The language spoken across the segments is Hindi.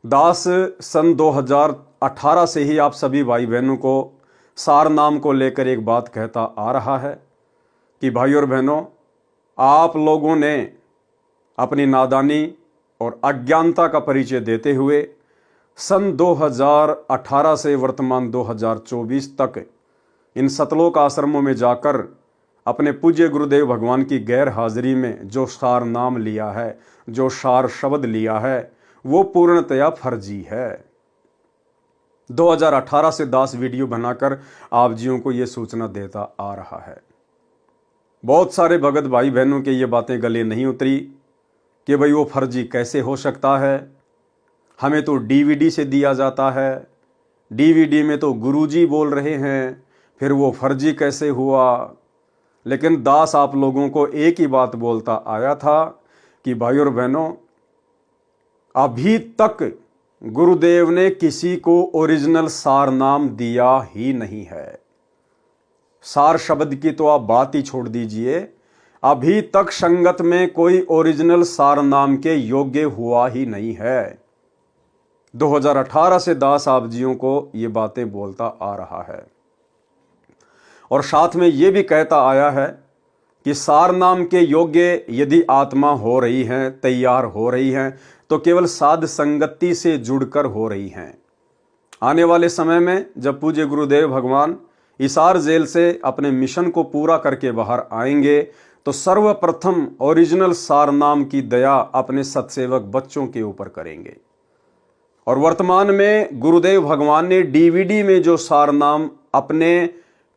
दास सन 2018 से ही आप सभी भाई बहनों को सार नाम को लेकर एक बात कहता आ रहा है कि भाई और बहनों, आप लोगों ने अपनी नादानी और अज्ञानता का परिचय देते हुए सन 2018 से वर्तमान 2024 तक इन सतलोक आश्रमों में जाकर अपने पूज्य गुरुदेव भगवान की गैर हाजिरी में जो सार नाम लिया है, जो सार शब्द लिया है, वो पूर्णतया फर्जी है। 2018 से दास वीडियो बनाकर आप जियों को ये सूचना देता आ रहा है। बहुत सारे भगत भाई बहनों के ये बातें गले नहीं उतरी कि भाई वो फर्जी कैसे हो सकता है, हमें तो डीवीडी से दिया जाता है, डीवीडी में तो गुरुजी बोल रहे हैं, फिर वो फर्जी कैसे हुआ। लेकिन दास आप लोगों को एक ही बात बोलता आया था कि भाई और बहनों, अभी तक गुरुदेव ने किसी को ओरिजिनल सार नाम दिया ही नहीं है। सार शब्द की तो आप बात ही छोड़ दीजिए, अभी तक संगत में कोई ओरिजिनल सार नाम के योग्य हुआ ही नहीं है। 2018 से दास आप जियों को ये बातें बोलता आ रहा है और साथ में ये भी कहता आया है कि सार नाम के योग्य यदि आत्मा हो रही हैं, तैयार हो रही हैं, तो केवल साध संगति से जुड़कर हो रही हैं। आने वाले समय में जब पूज्य गुरुदेव भगवान हिसार जेल से अपने मिशन को पूरा करके बाहर आएंगे तो सर्वप्रथम ओरिजिनल सार नाम की दया अपने सत्सेवक बच्चों के ऊपर करेंगे। और वर्तमान में गुरुदेव भगवान ने डीवीडी में जो सार नाम अपने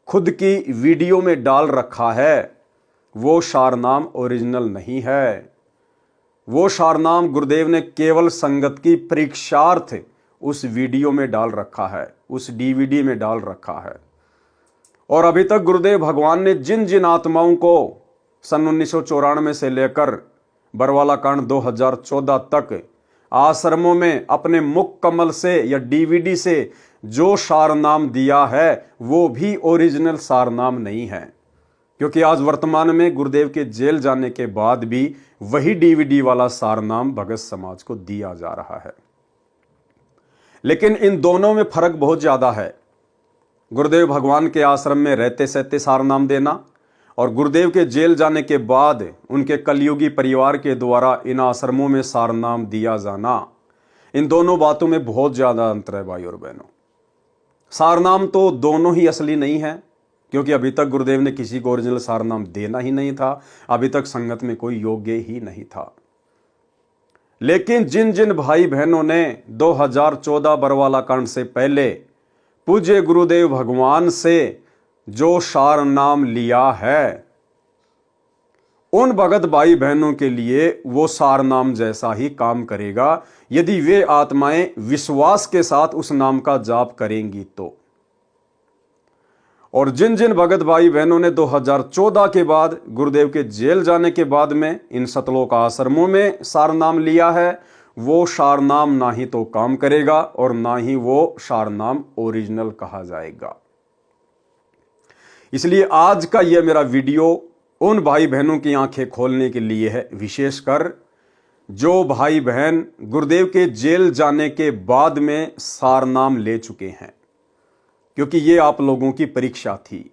खुद की वीडियो में डाल रखा है, वो सार नाम ओरिजिनल नहीं है। वो सार नाम गुरुदेव ने केवल संगत की परीक्षार्थ उस वीडियो में डाल रखा है, उस डीवीडी में डाल रखा है। और अभी तक गुरुदेव भगवान ने जिन जिन आत्माओं को सन 1994 से लेकर बरवाला कांड 2014 तक आश्रमों में अपने मुख कमल से या डीवीडी से जो सार नाम दिया है, वो भी ओरिजिनल सार नाम नहीं है। क्योंकि आज वर्तमान में गुरुदेव के जेल जाने के बाद भी वही डीवीडी वाला सार नाम भगत समाज को दिया जा रहा है। लेकिन इन दोनों में फर्क बहुत ज्यादा है। गुरुदेव भगवान के आश्रम में रहते सहते सार नाम देना और गुरुदेव के जेल जाने के बाद उनके कलयुगी परिवार के द्वारा इन आश्रमों में सार नाम दिया जाना, इन दोनों बातों में बहुत ज्यादा अंतर है भाई और बहनों। सार नाम तो दोनों ही असली नहीं है, क्योंकि अभी तक गुरुदेव ने किसी को ओरिजिनल सार नाम देना ही नहीं था, अभी तक संगत में कोई योग्य ही नहीं था। लेकिन जिन जिन भाई बहनों ने 2014 बरवाला कांड से पहले पूज्य गुरुदेव भगवान से जो सार नाम लिया है, उन भगत भाई बहनों के लिए वो सार नाम जैसा ही काम करेगा यदि वे आत्माएं विश्वास के साथ उस नाम का जाप करेंगी तो। और जिन जिन भगत भाई बहनों ने 2014 के बाद गुरुदेव के जेल जाने के बाद में इन सतलोक आश्रमों में सार नाम लिया है, वो सार नाम ना ही तो काम करेगा और ना ही वो सार नाम ओरिजिनल कहा जाएगा। इसलिए आज का यह मेरा वीडियो उन भाई बहनों की आंखें खोलने के लिए है, विशेषकर जो भाई बहन गुरुदेव के जेल जाने के बाद में सार नाम ले चुके हैं। क्योंकि ये आप लोगों की परीक्षा थी,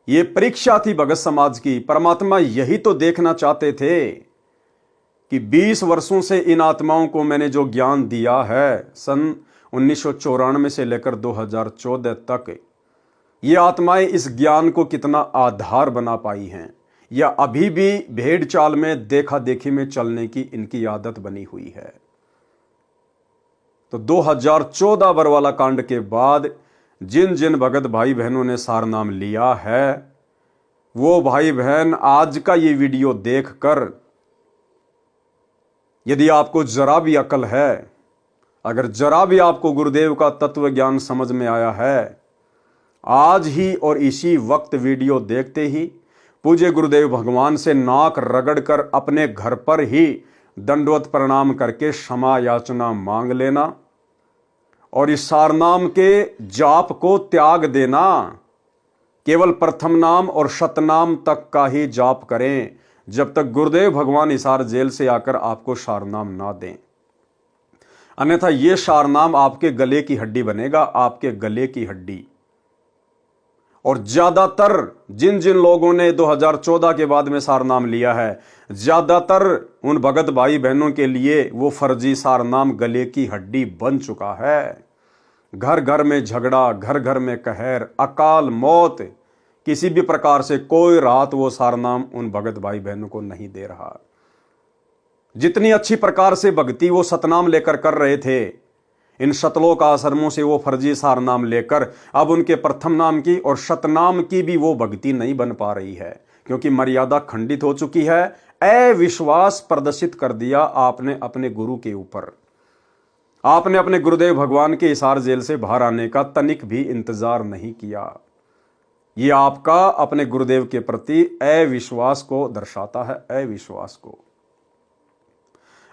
ये परीक्षा थी भगत समाज की। परमात्मा यही तो देखना चाहते थे कि 20 वर्षों से इन आत्माओं को मैंने जो ज्ञान दिया है, सन 1994 से लेकर 2014 तक, ये आत्माएं इस ज्ञान को कितना आधार बना पाई हैं, या अभी भी भेड़ चाल में देखा देखी में चलने की इनकी आदत बनी हुई है। तो 2014 बरवाला कांड के बाद जिन जिन भगत भाई बहनों ने सार नाम लिया है, वो भाई बहन आज का ये वीडियो देखकर यदि आपको जरा भी अकल है, अगर जरा भी आपको गुरुदेव का तत्व ज्ञान समझ में आया है, आज ही और इसी वक्त वीडियो देखते ही पूज्य गुरुदेव भगवान से नाक रगड़कर अपने घर पर ही दंडवत प्रणाम करके क्षमा याचना मांग लेना और इस सार नाम के जाप को त्याग देना। केवल प्रथम नाम और शतनाम तक का ही जाप करें, जब तक गुरुदेव भगवान हिसार जेल से आकर आपको सार नाम ना दें। अन्यथा ये सारनाम आपके गले की हड्डी बनेगा, आपके गले की हड्डी। और ज्यादातर जिन जिन लोगों ने 2014 के बाद में सारनाम लिया है, ज्यादातर उन भगत भाई बहनों के लिए वो फर्जी सारनाम गले की हड्डी बन चुका है। घर घर में झगड़ा, घर घर में कहर, अकाल मौत, किसी भी प्रकार से कोई राहत वो सारनाम उन भगत भाई बहनों को नहीं दे रहा। जितनी अच्छी प्रकार से भक्ति वो सतनाम लेकर कर रहे थे, इन शतलोक आश्रमों से वो फर्जी सारनाम लेकर अब उनके प्रथम नाम की और शतनाम की भी वो भक्ति नहीं बन पा रही है, क्योंकि मर्यादा खंडित हो चुकी है। अविश्वास प्रदर्शित कर दिया आपने अपने गुरु के ऊपर। आपने अपने गुरुदेव भगवान के हिसार जेल से बाहर आने का तनिक भी इंतजार नहीं किया। ये आपका अपने गुरुदेव के प्रति अविश्वास को दर्शाता है, अविश्वास को।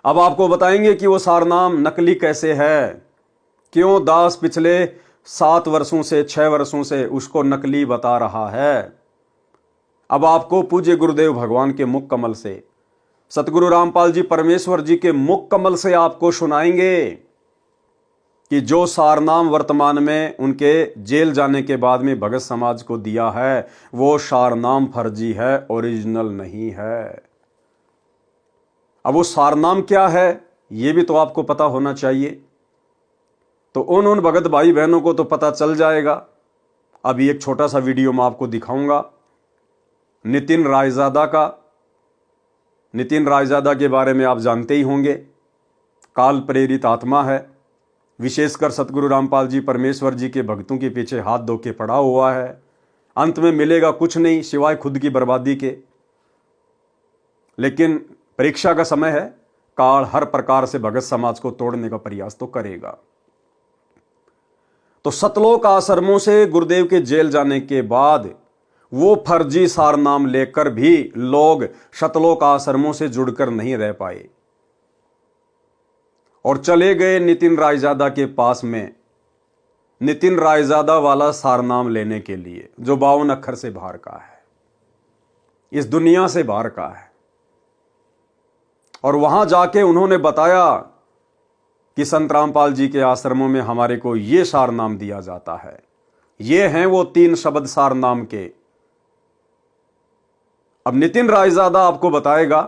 अब आपको बताएंगे कि वो सारनाम नकली कैसे है, क्यों दास पिछले 7 वर्षों से 6 वर्षों से उसको नकली बता रहा है। अब आपको पूज्य गुरुदेव भगवान के मुख कमल से, सतगुरु रामपाल जी परमेश्वर जी के मुख कमल से आपको सुनाएंगे कि जो सारनाम वर्तमान में उनके जेल जाने के बाद में भगत समाज को दिया है, वो सारनाम फर्जी है, ओरिजिनल नहीं है। अब वो सारनाम क्या है ये भी तो आपको पता होना चाहिए। तो उन भगत भाई बहनों को तो पता चल जाएगा। अभी एक छोटा सा वीडियो मैं आपको दिखाऊंगा नितिन रायजादा का। नितिन रायजादा के बारे में आप जानते ही होंगे, काल प्रेरित आत्मा है, विशेषकर सतगुरु रामपाल जी परमेश्वर जी के भक्तों के पीछे हाथ धो के पड़ा हुआ है। अंत में मिलेगा कुछ नहीं सिवाय खुद की बर्बादी के। लेकिन परीक्षा का समय है, काल हर प्रकार से भगत समाज को तोड़ने का प्रयास तो करेगा। तो सतलोक आश्रमों से गुरुदेव के जेल जाने के बाद वो फर्जी सारनाम लेकर भी लोग सतलोक आश्रमों से जुड़कर नहीं रह पाए और चले गए नितिन रायजादा के पास में, नितिन रायजादा वाला सारनाम लेने के लिए, जो 52 अक्षर से बाहर का है, इस दुनिया से बाहर का है। और वहां जाके उन्होंने बताया कि संत रामपाल जी के आश्रमों में हमारे को ये सारनाम दिया जाता है। ये हैं वो 3 शब्द सारनाम के। अब नितिन रायजादा आपको बताएगा,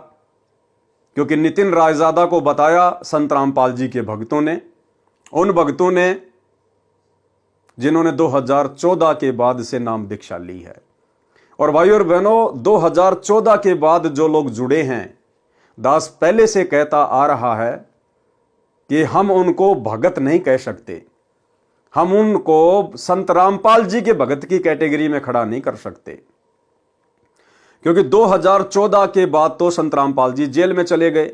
क्योंकि नितिन रायजादा को बताया संत रामपाल जी के भक्तों ने, उन भक्तों ने जिन्होंने 2014 के बाद से नाम दीक्षा ली है। और भाई और बहनों, 2014 के बाद जो लोग जुड़े हैं, दास पहले से कहता आ रहा है कि हम उनको भगत नहीं कह सकते, हम उनको संत रामपाल जी के भगत की कैटेगरी में खड़ा नहीं कर सकते, क्योंकि 2014 के बाद तो संत रामपाल जी जेल में चले गए।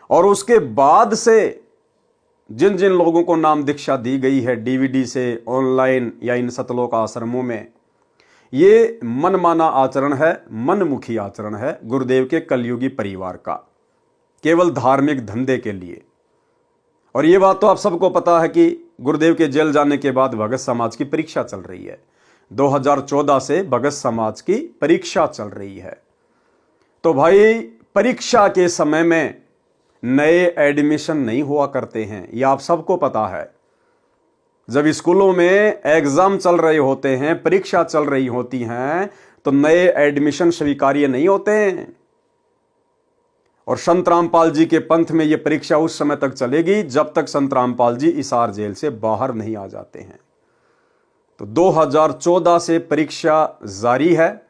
और उसके बाद से जिन जिन लोगों को नाम दीक्षा दी गई है डीवीडी से, ऑनलाइन या इन सतलोक आश्रमों में, ये मनमाना आचरण है, मनमुखी आचरण है गुरुदेव के कलयुगी परिवार का, केवल धार्मिक धंधे के लिए। और ये बात तो आप सबको पता है कि गुरुदेव के जेल जाने के बाद भगत समाज की परीक्षा चल रही है। 2014 से भगत समाज की परीक्षा चल रही है। तो भाई, परीक्षा के समय में नए एडमिशन नहीं हुआ करते हैं, ये आप सबको पता है। जब स्कूलों में एग्जाम चल रहे होते हैं, परीक्षा चल रही होती हैं, तो नए एडमिशन स्वीकार्य नहीं होते हैं। और संत रामपाल जी के पंथ में यह परीक्षा उस समय तक चलेगी जब तक संत रामपाल जी हिसार जेल से बाहर नहीं आ जाते हैं। तो 2014 से परीक्षा जारी है,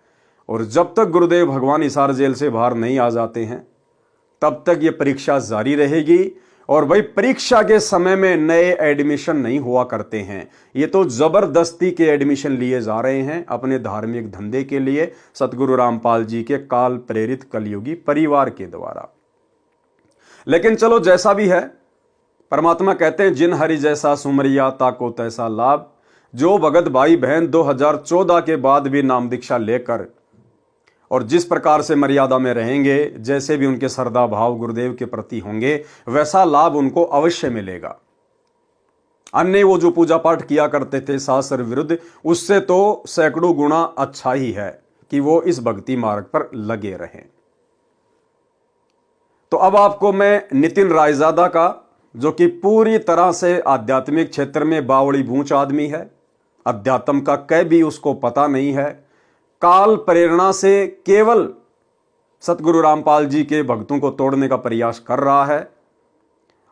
और जब तक गुरुदेव भगवान हिसार जेल से बाहर नहीं आ जाते हैं तब तक यह परीक्षा जारी रहेगी। और भाई, परीक्षा के समय में नए एडमिशन नहीं हुआ करते हैं, ये तो जबरदस्ती के एडमिशन लिए जा रहे हैं अपने धार्मिक धंधे के लिए, सतगुरु रामपाल जी के काल प्रेरित कलयुगी परिवार के द्वारा। लेकिन चलो, जैसा भी है, परमात्मा कहते हैं जिन हरि जैसा सुमरिया ताको तैसा लाभ। जो भगत भाई बहन 2014 के बाद भी नाम दीक्षा लेकर और जिस प्रकार से मर्यादा में रहेंगे, जैसे भी उनके श्रद्धा भाव गुरुदेव के प्रति होंगे, वैसा लाभ उनको अवश्य मिलेगा। अन्य वो जो पूजा पाठ किया करते थे शास्त्र विरुद्ध, उससे तो सैकड़ों गुना अच्छा ही है कि वो इस भक्ति मार्ग पर लगे रहें। तो अब आपको मैं नितिन रायजादा का जो कि पूरी तरह से आध्यात्मिक क्षेत्र में बावड़ी बूंच आदमी है, अध्यात्म का कै भी उसको पता नहीं है, काल प्रेरणा से केवल सतगुरु रामपाल जी के भक्तों को तोड़ने का प्रयास कर रहा है।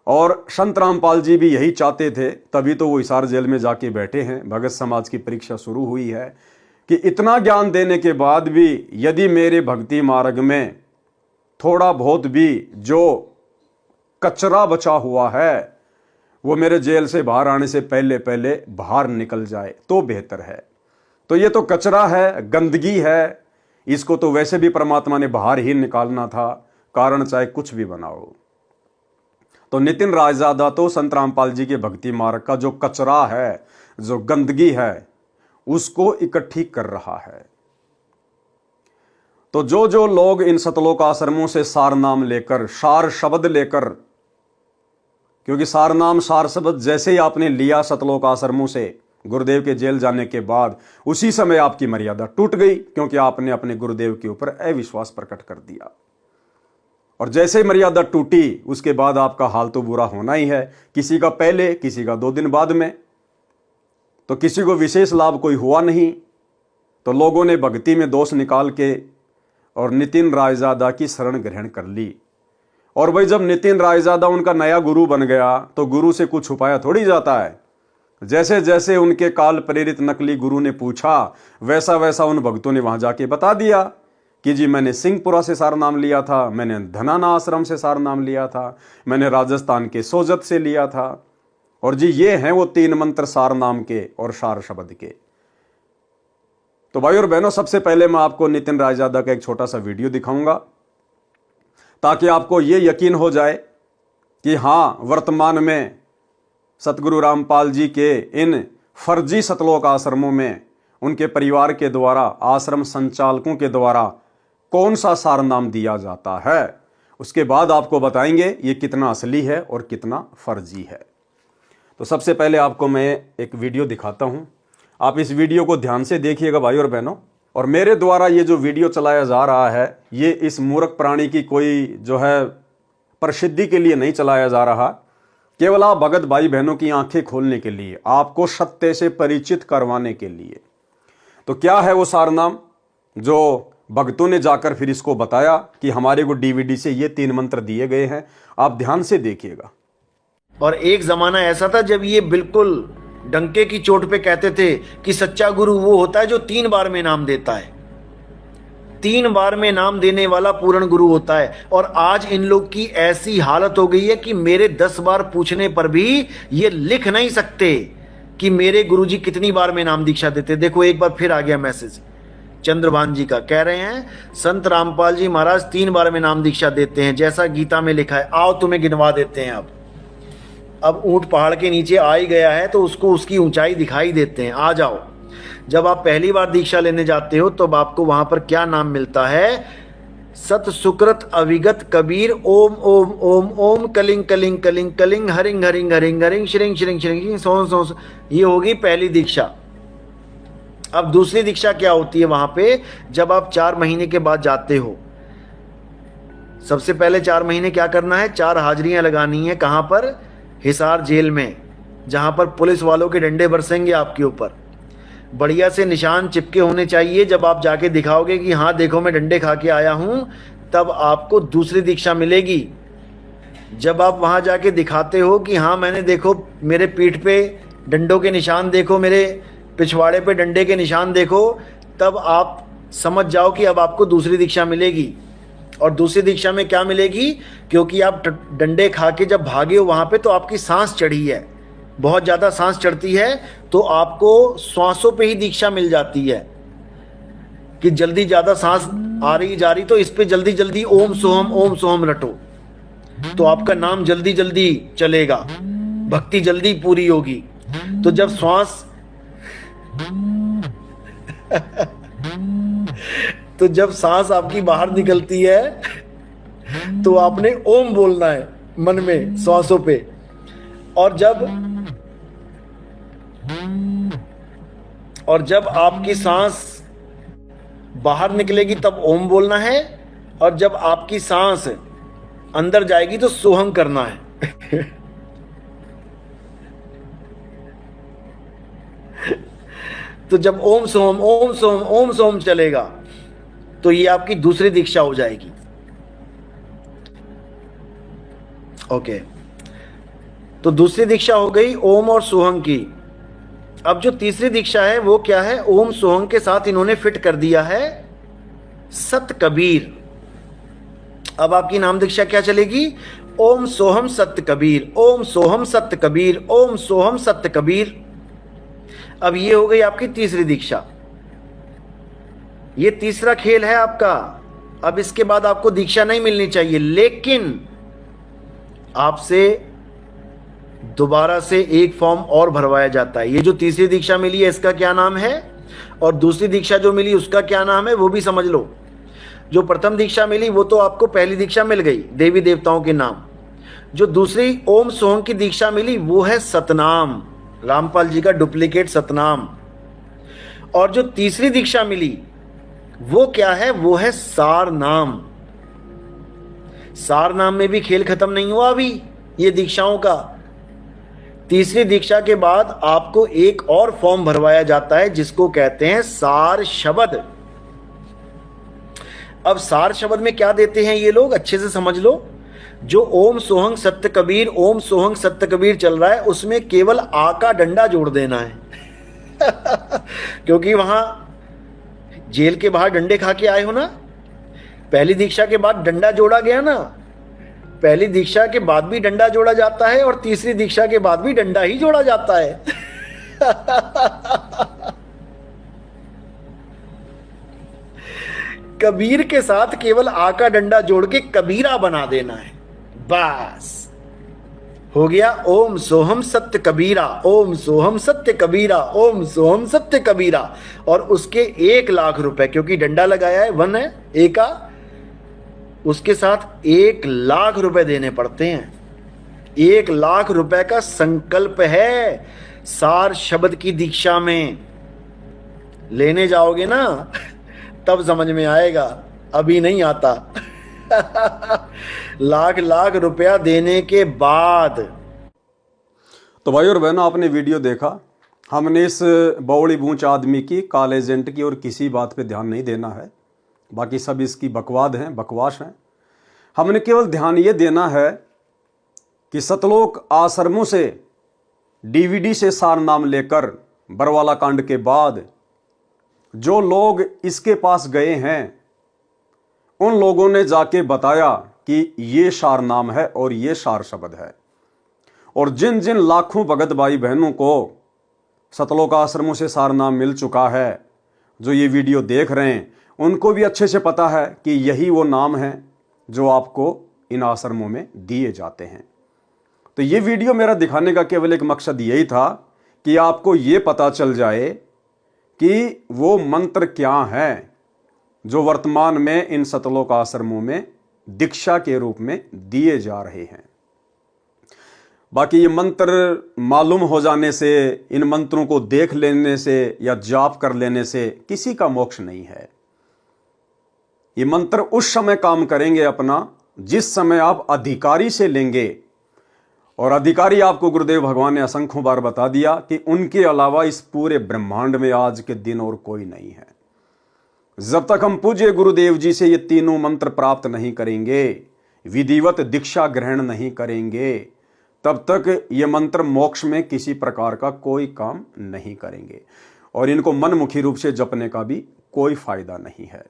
और संत रामपाल जी भी यही चाहते थे, तभी तो वो हिसार जेल में जाके बैठे हैं। भगत समाज की परीक्षा शुरू हुई है कि इतना ज्ञान देने के बाद भी यदि मेरे भक्ति मार्ग में थोड़ा बहुत भी जो कचरा बचा हुआ है वो मेरे जेल से बाहर आने से पहले पहले बाहर निकल जाए तो बेहतर है। तो ये तो कचरा है, गंदगी है, इसको तो वैसे भी परमात्मा ने बाहर ही निकालना था, कारण चाहे कुछ भी बनाओ। तो नितिन रायजादा तो संत रामपाल जी के भक्ति मार्ग का जो कचरा है, जो गंदगी है, उसको इकट्ठी कर रहा है। तो जो जो लोग इन सतलोक आश्रमों से सार नाम लेकर, सार शब्द लेकर, क्योंकि सार नाम सार शब्द जैसे ही आपने लिया सतलोक आश्रमों से गुरुदेव के जेल जाने के बाद, उसी समय आपकी मर्यादा टूट गई, क्योंकि आपने अपने गुरुदेव के ऊपर अविश्वास प्रकट कर दिया। और जैसे मर्यादा टूटी उसके बाद आपका हाल तो बुरा होना ही है, किसी का पहले, किसी का 2 दिन बाद में। तो किसी को विशेष लाभ कोई हुआ नहीं, तो लोगों ने भक्ति में दोष निकाल के और नितिन रायजादा की शरण ग्रहण कर ली। और भाई जब नितिन रायजादा उनका नया गुरु बन गया तो गुरु से कुछ छुपाया थोड़ी जाता है। जैसे जैसे उनके काल प्रेरित नकली गुरु ने पूछा, वैसा वैसा उन भक्तों ने वहां जाके बता दिया कि जी मैंने सिंहपुरा से सार नाम लिया था, मैंने धनाना आश्रम से सार नाम लिया था, मैंने राजस्थान के सोजत से लिया था, और जी ये हैं वो 3 मंत्र सार नाम के और सार शब्द के। तो भाई और बहनों, सबसे पहले मैं आपको नितिन रायजादा का एक छोटा सा वीडियो दिखाऊंगा ताकि आपको ये यकीन हो जाए कि हाँ, वर्तमान में सतगुरु रामपाल जी के इन फर्जी सतलोक आश्रमों में उनके परिवार के द्वारा, आश्रम संचालकों के द्वारा कौन सा सार नाम दिया जाता है। उसके बाद आपको बताएंगे ये कितना असली है और कितना फर्जी है। तो सबसे पहले आपको मैं एक वीडियो दिखाता हूं, आप इस वीडियो को ध्यान से देखिएगा भाई और बहनों। और मेरे द्वारा ये जो वीडियो चलाया जा रहा है, ये इस मूर्ख प्राणी की कोई जो है प्रसिद्धि के लिए नहीं चलाया जा रहा, केवल आप भगत भाई बहनों की आंखें खोलने के लिए, आपको सत्य से परिचित करवाने के लिए। तो क्या है वो सार नाम जो भक्तों ने जाकर फिर इसको बताया कि हमारे को डीवीडी से ये 3 मंत्र दिए गए हैं, आप ध्यान से देखिएगा। और एक जमाना ऐसा था जब ये बिल्कुल डंके की चोट पे कहते थे कि सच्चा गुरु वो होता है जो 3 बार में नाम देता है, 3 बार में नाम देने वाला पूर्ण गुरु होता है। और आज इन लोग की ऐसी हालत हो गई है कि मेरे 10 बार पूछने पर भी ये लिख नहीं सकते कि मेरे गुरुजी कितनी बार में नाम दीक्षा देते। देखो एक बार फिर आ गया मैसेज चंद्रभान जी का, कह रहे हैं संत रामपाल जी महाराज 3 बार में नाम दीक्षा देते हैं जैसा गीता में लिखा है। आओ तुम्हें गिनवा देते हैं। अब ऊंट पहाड़ के नीचे आ ही गया है तो उसको उसकी ऊंचाई दिखाई देते हैं। आ जाओ। जब आप पहली बार दीक्षा लेने जाते हो तब आपको वहां पर क्या नाम मिलता है? सत सुकृत अविगत कबीर ओम ओम ओम ओम कलिंग कलिंग कलिंग कलिंग हरिंग हरिंग हरिंग हरिंग श्रिंग श्रिंग श्रिंग सों सों। ये होगी पहली दीक्षा। अब दूसरी दीक्षा क्या होती है वहां पे? जब आप 4 महीने के बाद जाते हो, सबसे पहले 4 महीने क्या करना है? 4 हाजिरियां लगानी है। कहां पर? हिसार जेल में, जहां पर पुलिस वालों के डंडे बरसेंगे आपके ऊपर। बढ़िया से निशान चिपके होने चाहिए। जब आप जाके दिखाओगे कि हाँ देखो मैं डंडे खा के आया हूं, तब आपको दूसरी दीक्षा मिलेगी। जब आप वहां जाके दिखाते हो कि हाँ मैंने देखो मेरे पीठ पे डंडों के निशान देखो, मेरे पिछवाड़े पे डंडे के निशान देखो, तब आप समझ जाओ कि अब आपको दूसरी दीक्षा मिलेगी। और दूसरी दीक्षा में क्या मिलेगी? क्योंकि आप डंडे खा के जब भागे हो वहां पे तो आपकी सांस चढ़ी है, बहुत ज़्यादा सांस चढ़ती है, तो आपको श्वासों पे ही दीक्षा मिल जाती है कि जल्दी ज़्यादा सांस आ रही जा रही तो इस पे जल्दी जल्दी ओम सोहम रटो, तो आपका नाम जल्दी जल्दी चलेगा, भक्ति जल्दी पूरी होगी। तो जब श्वास तो जब सांस आपकी बाहर निकलती है तो आपने ओम बोलना है मन में श्वासों पे। और जब आपकी सांस बाहर निकलेगी तब ओम बोलना है, और जब आपकी सांस अंदर जाएगी तो सोहम करना है। तो जब ओम सोम ओम सोम ओम सोम चलेगा तो ये आपकी दूसरी दीक्षा हो जाएगी। ओके, तो दूसरी दीक्षा हो गई ओम और सोहंग की। अब जो तीसरी दीक्षा है वो क्या है? ओम सोहंग के साथ इन्होंने फिट कर दिया है सत कबीर। अब आपकी नाम दीक्षा क्या चलेगी? ओम सोहम सत्य कबीर, ओम सोहम सत्य कबीर, ओम सोहम सत्य कबीर। अब ये हो गई आपकी तीसरी दीक्षा। ये तीसरा खेल है आपका। अब इसके बाद आपको दीक्षा नहीं मिलनी चाहिए, लेकिन आपसे दोबारा से एक फॉर्म और भरवाया जाता है। ये जो तीसरी दीक्षा मिली है इसका क्या नाम है, और दूसरी दीक्षा जो मिली उसका क्या नाम है, वो भी समझ लो। जो प्रथम दीक्षा मिली वो तो आपको पहली दीक्षा मिल गई, देवी देवताओं के नाम। जो दूसरी ओम सोहम की दीक्षा मिली वो है सतनाम, रामपाल जी का डुप्लीकेट सतनाम। और जो तीसरी दीक्षा मिली वो क्या है? वो है सार नाम। सार नाम में भी खेल खत्म नहीं हुआ अभी ये दीक्षाओं का। तीसरी दीक्षा के बाद आपको एक और फॉर्म भरवाया जाता है जिसको कहते हैं सार शब्द। अब सार शब्द में क्या देते हैं ये लोग, अच्छे से समझ लो। जो ओम सोहंग सत्य कबीर, ओम सोहंग सत्य कबीर चल रहा है उसमें केवल आ का डंडा जोड़ देना है क्योंकि वहां जेल के बाहर डंडे खा के आए हो ना, पहली दीक्षा के बाद डंडा जोड़ा गया ना, पहली दीक्षा के बाद भी डंडा जोड़ा जाता है और तीसरी दीक्षा के बाद भी डंडा ही जोड़ा जाता है कबीर के साथ केवल आ का डंडा जोड़ के कबीरा बना देना है, बस हो गया। ओम सोहम सत्य कबीरा, ओम सोहम सत्य कबीरा, ओम सोहम सत्य कबीरा। और उसके 1,00,000 रुपए, क्योंकि डंडा लगाया है, वन है ए का, उसके साथ 1,00,000 रुपए देने पड़ते हैं। 1,00,000 रुपए का संकल्प है सार शब्द की दीक्षा में। लेने जाओगे ना तब समझ में आएगा, अभी नहीं आता लाख रुपया देने के बाद। तो भाई और बहनों, आपने वीडियो देखा। हमने इस बौड़ी बूंच आदमी की, काले एजेंट की और किसी बात पे ध्यान नहीं देना है। बाकी सब इसकी बकवास हैं। हमने केवल ध्यान ये देना है कि सतलोक आश्रमों से डीवीडी से सार नाम लेकर बरवाला कांड के बाद जो लोग इसके पास गए हैं उन लोगों ने जाके बताया कि ये सार नाम है और ये सार शब्द है। और जिन जिन लाखों भगत भाई बहनों को सतलोक आश्रमों से सार नाम मिल चुका है, जो ये वीडियो देख रहे हैं, उनको भी अच्छे से पता है कि यही वो नाम है जो आपको इन आश्रमों में दिए जाते हैं। तो ये वीडियो मेरा दिखाने का केवल एक मकसद यही था कि आपको ये पता चल जाए कि वो मंत्र क्या हैं जो वर्तमान में इन सतलोक आश्रमों में दीक्षा के रूप में दिए जा रहे हैं। बाकी ये मंत्र मालूम हो जाने से, इन मंत्रों को देख लेने से या जाप कर लेने से किसी का मोक्ष नहीं है। ये मंत्र उस समय काम करेंगे अपना जिस समय आप अधिकारी से लेंगे, और अधिकारी आपको गुरुदेव भगवान ने असंख्यों बार बता दिया कि उनके अलावा इस पूरे ब्रह्मांड में आज के दिन और कोई नहीं है। जब तक हम पूज्य गुरुदेव जी से ये तीनों मंत्र प्राप्त नहीं करेंगे, विधिवत दीक्षा ग्रहण नहीं करेंगे, तब तक ये मंत्र मोक्ष में किसी प्रकार का कोई काम नहीं करेंगे और इनको मनमुखी रूप से जपने का भी कोई फायदा नहीं है।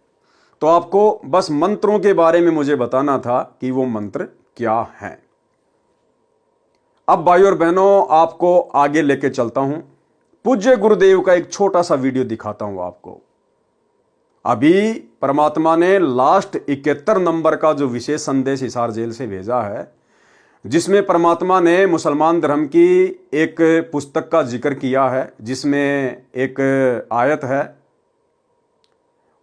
तो आपको बस मंत्रों के बारे में मुझे बताना था कि वो मंत्र क्या हैं। अब भाई और बहनों, आपको आगे लेके चलता हूं। पूज्य गुरुदेव का एक छोटा सा वीडियो दिखाता हूं आपको। अभी परमात्मा ने लास्ट 71 नंबर का जो विशेष संदेश हिसार जेल से भेजा है, जिसमें परमात्मा ने मुसलमान धर्म की एक पुस्तक का जिक्र किया है, जिसमें एक आयत है,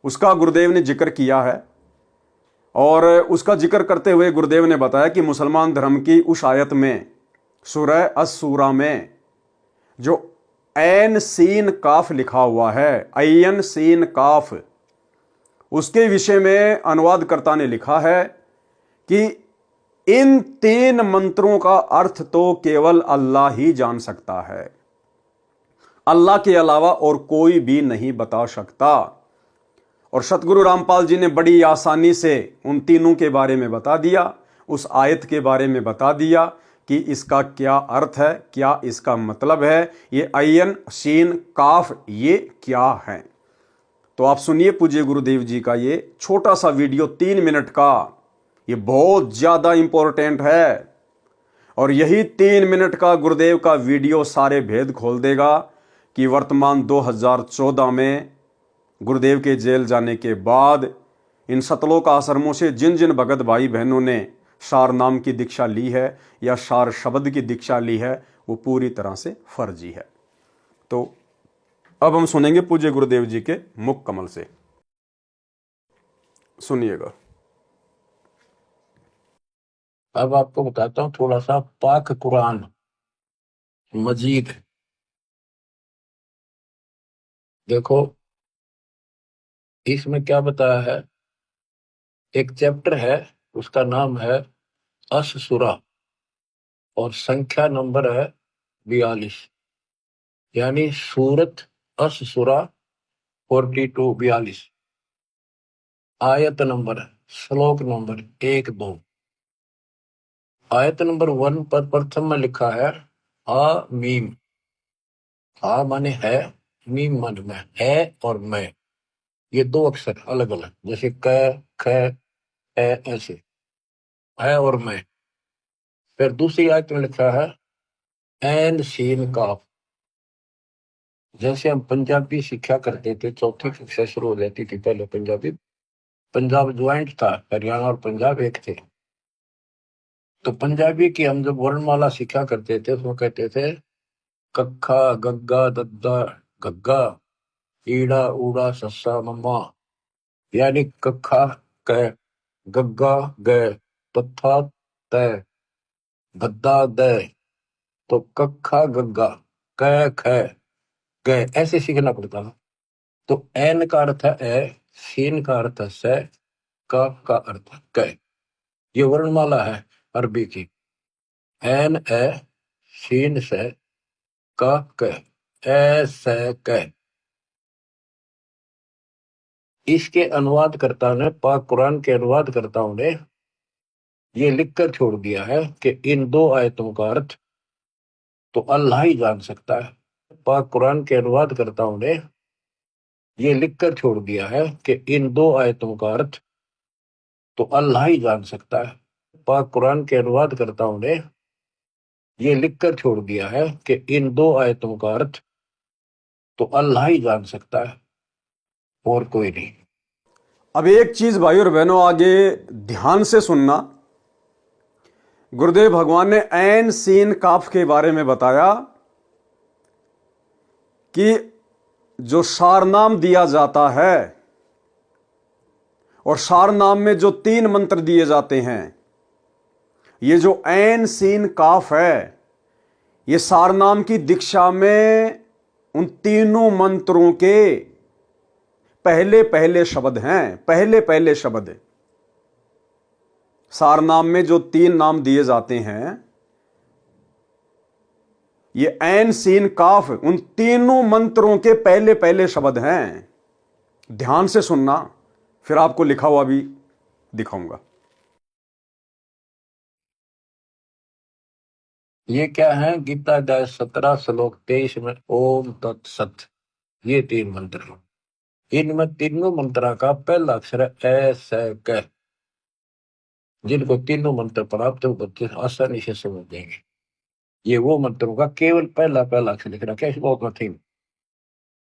उसका गुरुदेव ने जिक्र किया है। और उसका जिक्र करते हुए गुरुदेव ने बताया कि मुसलमान धर्म की उस आयत में, सूरह अस-सूरा में, जो ऐन सीन काफ लिखा हुआ है, ऐन सीन काफ, उसके विषय में अनुवादकर्ता ने लिखा है कि इन 3 मंत्रों का अर्थ तो केवल अल्लाह ही जान सकता है। अल्लाह के अलावा और कोई भी नहीं बता सकता। और सतगुरु रामपाल जी ने बड़ी आसानी से उन तीनों के बारे में बता दिया, उस आयत के बारे में बता दिया कि इसका क्या अर्थ है, क्या इसका मतलब है, ये अयन शीन काफ ये क्या है। तो आप सुनिए पूज्य गुरुदेव जी का ये छोटा सा वीडियो 3 मिनट का, ये बहुत ज्यादा इंपॉर्टेंट है। और यही 3 मिनट का गुरुदेव का वीडियो सारे भेद खोल देगा कि वर्तमान 2014 में गुरुदेव के जेल जाने के बाद इन सतलोक आश्रमों से जिन जिन भगत भाई बहनों ने सार नाम की दीक्षा ली है या सार शब्द की दीक्षा ली है, वो पूरी तरह से फर्जी है। तो अब हम सुनेंगे पूज्य गुरुदेव जी के मुख कमल से, सुनिएगा। अब आपको बताता हूँ थोड़ा सा पाक कुरान मजीद। देखो इसमें क्या बताया है, एक चैप्टर है उसका नाम है अस सूरा और संख्या नंबर है 42, यानी सूरत अस सूरा 42 आयत नंबर श्लोक नंबर 1-2। आयत नंबर 1 पर प्रथम में लिखा है आ मीम। आ माने है, मीम माने में, है और मैं, ये 2 अक्षर अलग अलग, जैसे क ख ए ऐसे है और मैं। फिर दूसरी आयत में लिखा है एन शीन काफ। जैसे हम पंजाबी सीखा करते थे, चौथी कक्षा शुरू हो जाती थी पहले पंजाबी, पंजाब ज्वाइंट था, हरियाणा और पंजाब एक थे। तो पंजाबी की हम जब वर्णमाला सीखा करते थे तो कहते थे कक्खा गग्गा दद्दा गग्गा ईड़ा ऊड़ा सस्सा मम्मा, यानी कक्खा क, गग्गा ग, तथा तय, गद्दा दय। तो कक्खा गग्गा क ख ग ऐसे सीखना पड़ता है। तो एन का अर्थ है ए, सीन का अर्थ है से, काफ का अर्थ है क। ये वर्णमाला है अरबी की, एन ए सीन से काफ क ए से क। इसके अनुवादकर्ता ने, पाक कुरान के अनुवादकर्ताओं ने ये लिखकर छोड़ दिया है कि इन 2 आयतों का अर्थ तो अल्लाह ही जान सकता है। पाक कुरान के अनुवादकर्ताओं ने ये लिखकर छोड़ दिया है कि इन 2 आयतों का अर्थ तो अल्लाह ही जान सकता है। पाक कुरान के अनुवादकर्ताओं ने ये लिखकर छोड़ दिया है कि इन 2 आयतों का अर्थ तो अल्लाह ही जान सकता है और कोई नहीं। अब एक चीज भाई और बहनों आगे ध्यान से सुनना। गुरुदेव भगवान ने ऐन सीन काफ के बारे में बताया कि जो सारनाम दिया जाता है और सारनाम में जो 3 मंत्र दिए जाते हैं, ये जो ऐन सीन काफ है, ये सारनाम की दीक्षा में उन तीनों मंत्रों के पहले पहले शब्द हैं, पहले पहले शब्द। सारनाम में जो 3 नाम दिए जाते हैं, ये ऐन सीन काफ उन तीनों मंत्रों के पहले पहले शब्द हैं। ध्यान से सुनना, फिर आपको लिखा हुआ भी दिखाऊंगा। ये क्या है, गीता अध्याय 17 श्लोक 23 में ओम तत्सत, ये 3 मंत्र। इनमें तीनों मंत्रा का पहला अक्षर है ए से क। जिनको तीनों मंत्र प्राप्त हो बच्चे आसानी से समझ देंगे। ये वो मंत्रों का केवल पहला अक्षर लिख रखा है, श्लोक में 3।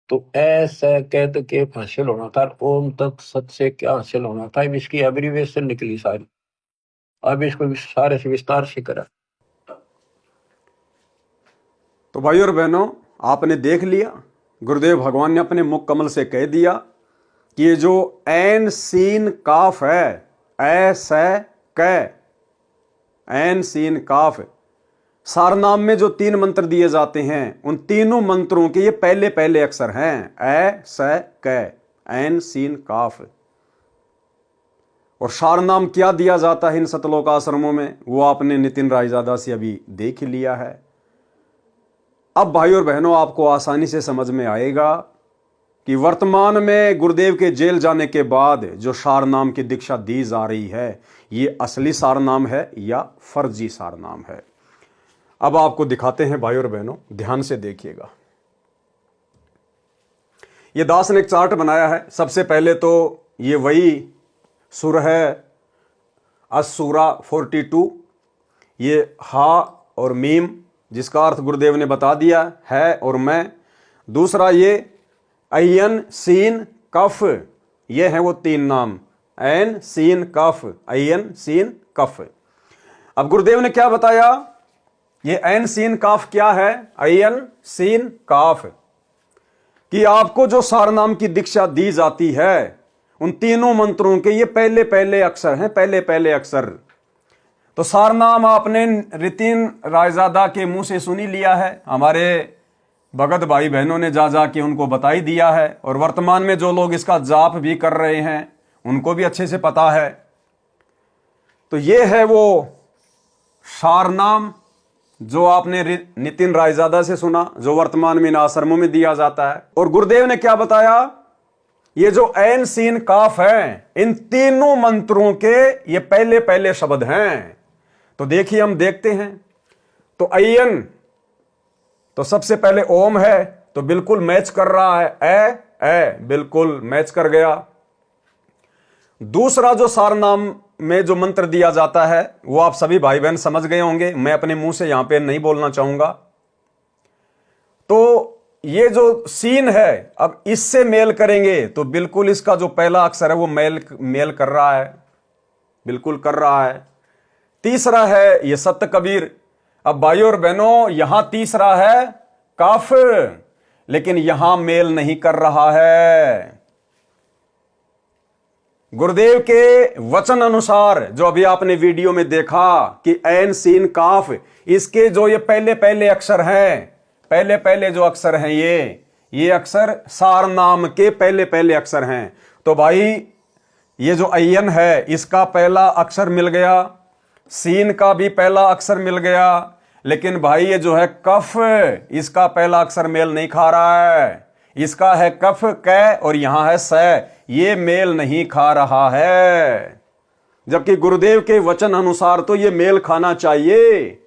तो ऐसे कहते के हासिल होना था, ओम तत्सत से क्या हासिल होना था, इसकी एब्रीविएशन निकली सारी। अब इसको सारे से विस्तार से करा। तो भाई और बहनों, आपने देख लिया, गुरुदेव भगवान ने अपने मुख कमल से कह दिया कि ये जो ऐन सीन काफ है, ऐसे क, ऐन सीन काफ, सारनाम में जो 3 मंत्र दिए जाते हैं, उन तीनों मंत्रों के ये पहले पहले अक्षर हैं, ए से क, ऐन सीन काफ। और सारनाम क्या दिया जाता है इन सतलोक आश्रमों में, वो आपने नितिन रायजादा से अभी देख लिया है। अब भाई और बहनों, आपको आसानी से समझ में आएगा कि वर्तमान में गुरुदेव के जेल जाने के बाद जो सारनाम की दीक्षा दी जा रही है, ये असली सारनाम है या फर्जी सारनाम है। अब आपको दिखाते हैं भाई और बहनों, ध्यान से देखिएगा। ये दास ने एक चार्ट बनाया है। सबसे पहले तो ये वही सुर है, असुरा 42, ये हा और मीम, जिसका अर्थ गुरुदेव ने बता दिया है और मैं। दूसरा ये अयन सीन कफ, ये है वो तीन नाम, ऐन सीन कफ, अयन सीन कफ। अब गुरुदेव ने क्या बताया, ये ऐन सीन काफ क्या है, अयन सीन काफ, कि आपको जो सारनाम की दीक्षा दी जाती है उन तीनों मंत्रों के ये पहले पहले अक्षर हैं, पहले पहले अक्षर। तो सारनाम आपने रितिन रायजादा के मुंह से सुनी लिया है, हमारे भगत भाई बहनों ने जा जा के उनको बता ही दिया है, और वर्तमान में जो लोग इसका जाप भी कर रहे हैं उनको भी अच्छे से पता है। तो ये है वो सारनाम जो आपने नितिन रायजादा से सुना, जो वर्तमान में इन आश्रमों में दिया जाता है। और गुरुदेव ने क्या बताया, ये जो ऐन सीन काफ है, इन तीनों मंत्रों के ये पहले पहले शब्द हैं। तो देखिए, हम देखते हैं। तो अयन, तो सबसे पहले ओम है, तो बिल्कुल मैच कर रहा है, ए बिल्कुल मैच कर गया। दूसरा जो सारनाम में जो मंत्र दिया जाता है वो आप सभी भाई बहन समझ गए होंगे, मैं अपने मुंह से यहां पे नहीं बोलना चाहूंगा। तो ये जो सीन है, अब इससे मेल करेंगे तो बिल्कुल इसका जो पहला अक्षर है वो मेल कर रहा है, बिल्कुल कर रहा है। तीसरा है ये सत्य कबीर। अब भाइयों और बहनों, यहां तीसरा है काफ, लेकिन यहां मेल नहीं कर रहा है। गुरुदेव के वचन अनुसार जो अभी आपने वीडियो में देखा कि ऐन सीन काफ, इसके जो ये पहले पहले अक्षर हैं, पहले पहले जो अक्षर हैं, ये अक्षर सारनाम के पहले पहले अक्षर हैं। तो भाई ये जो अयन है इसका पहला अक्षर मिल गया, सीन का भी पहला अक्षर मिल गया, लेकिन भाई ये जो है कफ, इसका पहला अक्षर मेल नहीं खा रहा है। इसका है कफ कै और यहां है स, ये मेल नहीं खा रहा है। जबकि गुरुदेव के वचन अनुसार तो ये मेल खाना चाहिए।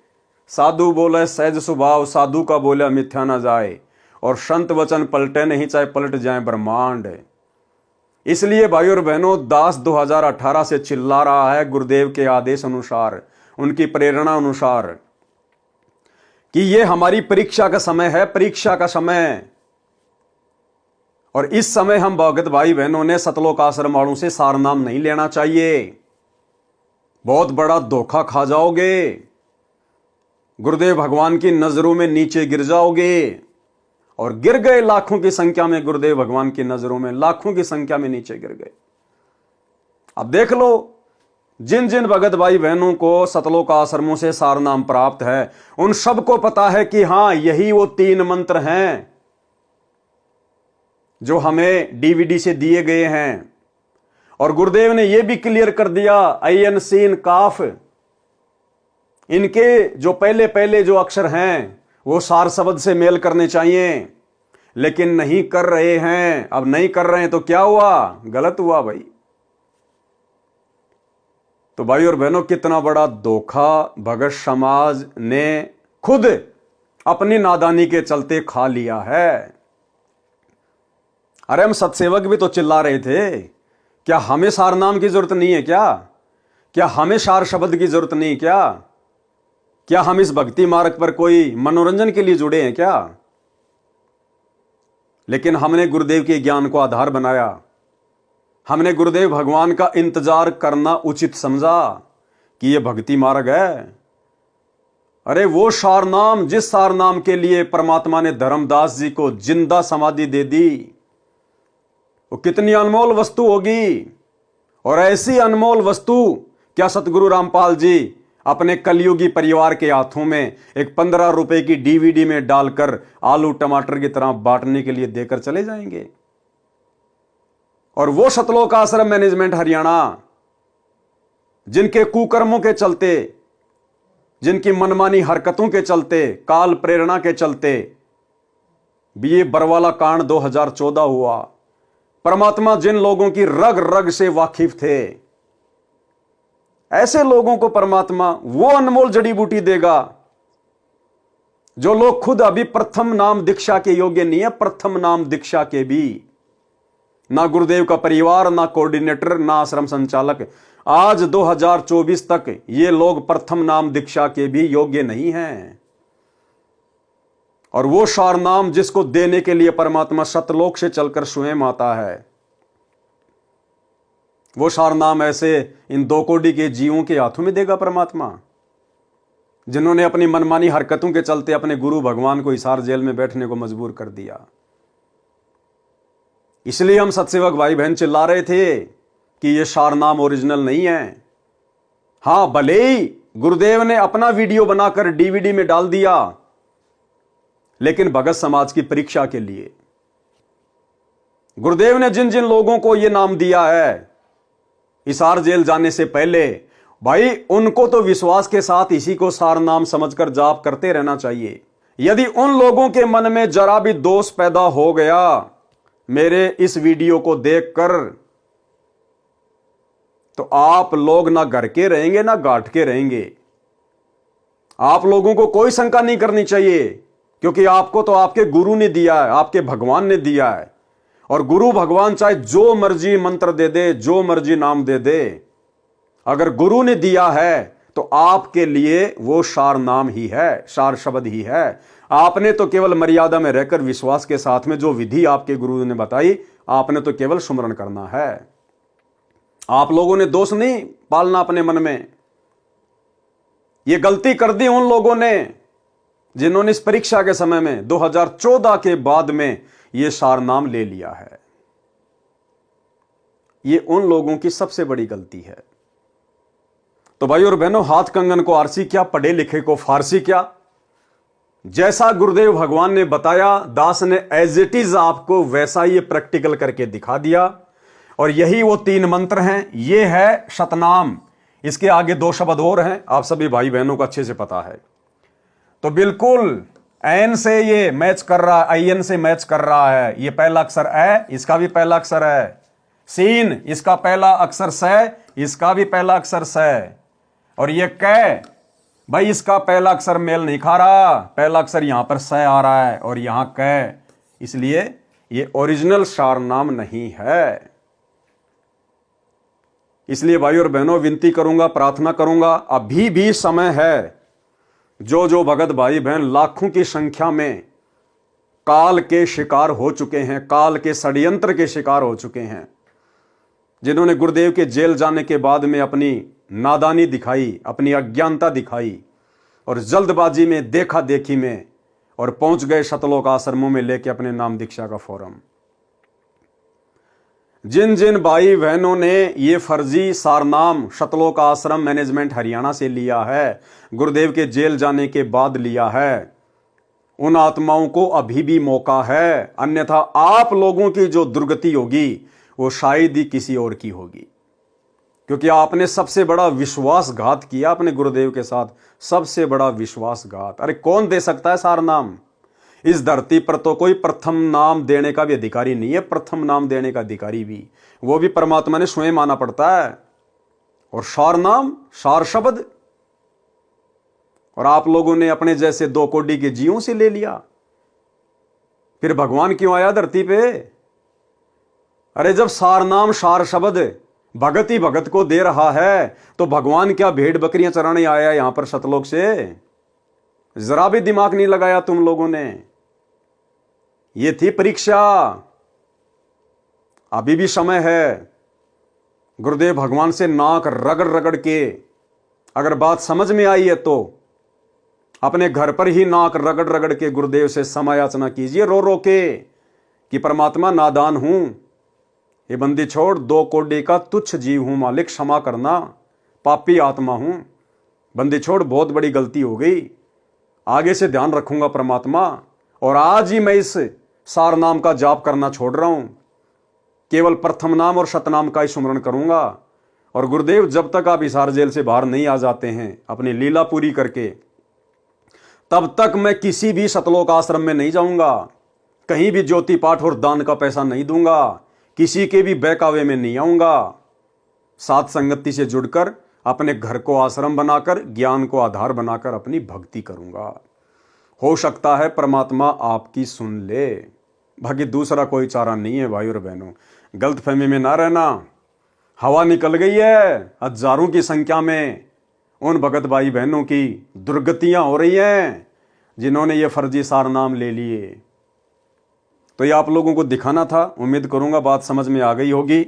साधु बोले सहज स्वभाव, साधु का बोला मिथ्या ना जाए, और संत वचन पलटे नहीं चाहे पलट जाए ब्रह्मांड। इसलिए भाई और बहनों, दास 2018 से चिल्ला रहा है गुरुदेव के आदेश अनुसार, उनकी प्रेरणा अनुसार, कि ये हमारी परीक्षा का समय है, परीक्षा का समय। और इस समय हम भगत भाई बहनों ने सतलोक आश्रम वालों से सारनाम नहीं लेना चाहिए, बहुत बड़ा धोखा खा जाओगे, गुरुदेव भगवान की नजरों में नीचे गिर जाओगे। और गिर गए लाखों की संख्या में, गुरुदेव भगवान की नजरों में लाखों की संख्या में नीचे गिर गए। अब देख लो, जिन जिन भगत भाई बहनों को सतलोक आश्रमों से सारनाम प्राप्त है, उन सबको पता है कि हां, यही वो तीन मंत्र हैं जो हमें डीवीडी से दिए गए हैं। और गुरुदेव ने यह भी क्लियर कर दिया, अयन सीन काफ, इनके जो पहले पहले जो अक्षर हैं वो सार शब्द से मेल करने चाहिए, लेकिन नहीं कर रहे हैं। अब नहीं कर रहे हैं तो क्या हुआ, गलत हुआ भाई। तो भाई और बहनों, कितना बड़ा धोखा भगत समाज ने खुद अपनी नादानी के चलते खा लिया है। अरे हम सत्सेवक भी तो चिल्ला रहे थे, क्या हमें सारनाम की जरूरत नहीं है क्या हमें सार शब्द की जरूरत नहीं, क्या हम इस भक्ति मार्ग पर कोई मनोरंजन के लिए जुड़े हैं क्या? लेकिन हमने गुरुदेव के ज्ञान को आधार बनाया, हमने गुरुदेव भगवान का इंतजार करना उचित समझा कि यह भक्ति मार्ग है। अरे वो सारनाम, जिस सारनाम के लिए परमात्मा ने धर्मदास जी को जिंदा समाधि दे दी, वो कितनी अनमोल वस्तु होगी। और ऐसी अनमोल वस्तु क्या सतगुरु रामपाल जी अपने कलयुगी परिवार के हाथों में एक 15 रुपए की डीवीडी में डालकर आलू टमाटर की तरह बांटने के लिए देकर चले जाएंगे? और वो सतलोक आश्रम मैनेजमेंट हरियाणा, जिनके कुकर्मों के चलते जिनकी मनमानी हरकतों के चलते, काल प्रेरणा के चलते भी ये बरवाला कांड 2014 हुआ। परमात्मा जिन लोगों की रग रग से वाकिफ थे, ऐसे लोगों को परमात्मा वो अनमोल जड़ी बूटी देगा जो लोग खुद अभी प्रथम नाम दीक्षा के योग्य नहीं है। प्रथम नाम दीक्षा के भी ना गुरुदेव का परिवार, ना कोऑर्डिनेटर, ना आश्रम संचालक, आज 2024 तक ये लोग प्रथम नाम दीक्षा के भी योग्य नहीं हैं। और वो सार नाम जिसको देने के लिए परमात्मा सतलोक से चलकर स्वयं आता है, वो सार नाम ऐसे इन 2 कोटि के जीवों के हाथों में देगा परमात्मा, जिन्होंने अपनी मनमानी हरकतों के चलते अपने गुरु भगवान को हिसार जेल में बैठने को मजबूर कर दिया। इसलिए हम सत्सेवक भाई बहन चिल्ला रहे थे कि ये सार नाम ओरिजिनल नहीं है। हां, भले ही गुरुदेव ने अपना वीडियो बनाकर डीवीडी में डाल दिया, लेकिन भगत समाज की परीक्षा के लिए गुरुदेव ने जिन जिन लोगों को यह नाम दिया है हिसार जेल जाने से पहले, भाई उनको तो विश्वास के साथ इसी को सार नाम समझकर जाप करते रहना चाहिए। यदि उन लोगों के मन में जरा भी दोष पैदा हो गया मेरे इस वीडियो को देखकर, तो आप लोग ना घर के रहेंगे ना घाट के रहेंगे। आप लोगों को कोई शंका नहीं करनी चाहिए, क्योंकि आपको तो आपके गुरु ने दिया है, आपके भगवान ने दिया है। और गुरु भगवान चाहे जो मर्जी मंत्र दे दे, जो मर्जी नाम दे दे, अगर गुरु ने दिया है तो आपके लिए वो सार नाम ही है, सार शब्द ही है। आपने तो केवल मर्यादा में रहकर विश्वास के साथ में जो विधि आपके गुरु ने बताई, आपने तो केवल सुमरण करना है। आप लोगों ने दोष नहीं पालना अपने मन में। ये गलती कर दी उन लोगों ने जिन्होंने इस परीक्षा के समय में 2014 के बाद में ये सार नाम ले लिया है। ये उन लोगों की सबसे बड़ी गलती है। तो भाई और बहनों, हाथ कंगन को आरसी क्या, पढ़े लिखे को फारसी क्या। जैसा गुरुदेव भगवान ने बताया, दास ने एज इट इज आपको वैसा ही प्रैक्टिकल करके दिखा दिया। और यही वो 3 मंत्र हैं। ये है शतनाम, इसके आगे 2 शब्द और हैं, आप सभी भाई बहनों को अच्छे से पता है। तो बिल्कुल एन से ये मैच कर रहा है, आई एन से मैच कर रहा है। ये पहला अक्षर ए, इसका भी पहला अक्षर है। सीन, इसका पहला अक्षर स, इसका भी पहला अक्षर स। और ये कै, भाई इसका पहला अक्षर मेल नहीं खा रहा, पहला अक्षर यहां पर स आ रहा है और यहां कै, इसलिए ये ओरिजिनल सार नाम नहीं है। इसलिए भाई और बहनों, विनती करूंगा, प्रार्थना करूंगा, अभी भी समय है। जो भगत भाई बहन लाखों की संख्या में काल के शिकार हो चुके हैं, काल के षड्यंत्र के शिकार हो चुके हैं, जिन्होंने गुरुदेव के जेल जाने के बाद में अपनी नादानी दिखाई, अपनी अज्ञानता दिखाई और जल्दबाजी में, देखा देखी में, और पहुंच गए सतलोक आश्रमों में लेके अपने नाम दीक्षा का फोरम। जिन जिन भाई बहनों ने ये फर्जी सारनाम सतलोक आश्रम मैनेजमेंट हरियाणा से लिया है, गुरुदेव के जेल जाने के बाद लिया है, उन आत्माओं को अभी भी मौका है। अन्यथा आप लोगों की जो दुर्गति होगी वो शायद ही किसी और की होगी, क्योंकि आपने सबसे बड़ा विश्वासघात किया अपने गुरुदेव के साथ, सबसे बड़ा विश्वासघात। अरे कौन दे सकता है सार नाम? इस धरती पर तो कोई प्रथम नाम देने का भी अधिकारी नहीं है। प्रथम नाम देने का अधिकारी भी वो भी परमात्मा ने स्वयं माना पड़ता है। और सार नाम, सार शब्द, और आप लोगों ने अपने जैसे 2 कोटि के जीवों से ले लिया। फिर भगवान क्यों आया धरती पे? अरे जब सार नाम, सार शब्द भगत ही भगत को दे रहा है, तो भगवान क्या भेड़ बकरियां चराने आया यहां पर सतलोक से? जरा भी दिमाग नहीं लगाया तुम लोगों ने। ये थी परीक्षा। अभी भी समय है। गुरुदेव भगवान से नाक रगड़ रगड़ के अगर बात समझ में आई है तो अपने घर पर ही नाक रगड़ रगड़ के गुरुदेव से क्षमा याचना कीजिए, रो रो के, कि परमात्मा नादान हूं, ये बंदी छोड़, 2 कोटि का तुच्छ जीव हूं मालिक, क्षमा करना, पापी आत्मा हूं, बंदी छोड़, बहुत बड़ी गलती हो गई, आगे से ध्यान रखूंगा परमात्मा। और आज ही मैं इस सार नाम का जाप करना छोड़ रहा हूं, केवल प्रथम नाम और शतनाम का ही स्मरण करूंगा। और गुरुदेव जब तक आप हिसार जेल से बाहर नहीं आ जाते हैं अपनी लीला पूरी करके, तब तक मैं किसी भी सतलोक आश्रम में नहीं जाऊंगा, कहीं भी ज्योति पाठ और दान का पैसा नहीं दूंगा, किसी के भी बहकावे में नहीं आऊंगा। सात संगति से जुड़कर अपने घर को आश्रम बनाकर, ज्ञान को आधार बनाकर अपनी भक्ति करूंगा। हो सकता है परमात्मा आपकी सुन ले, बाकी दूसरा कोई चारा नहीं है। भाई और बहनों, गलतफहमी में ना रहना। हवा निकल गई है हजारों की संख्या में उन भगत भाई बहनों की, दुर्गतियां हो रही हैं जिन्होंने ये फर्जी सार नाम ले लिए। तो ये आप लोगों को दिखाना था। उम्मीद करूंगा बात समझ में आ गई होगी।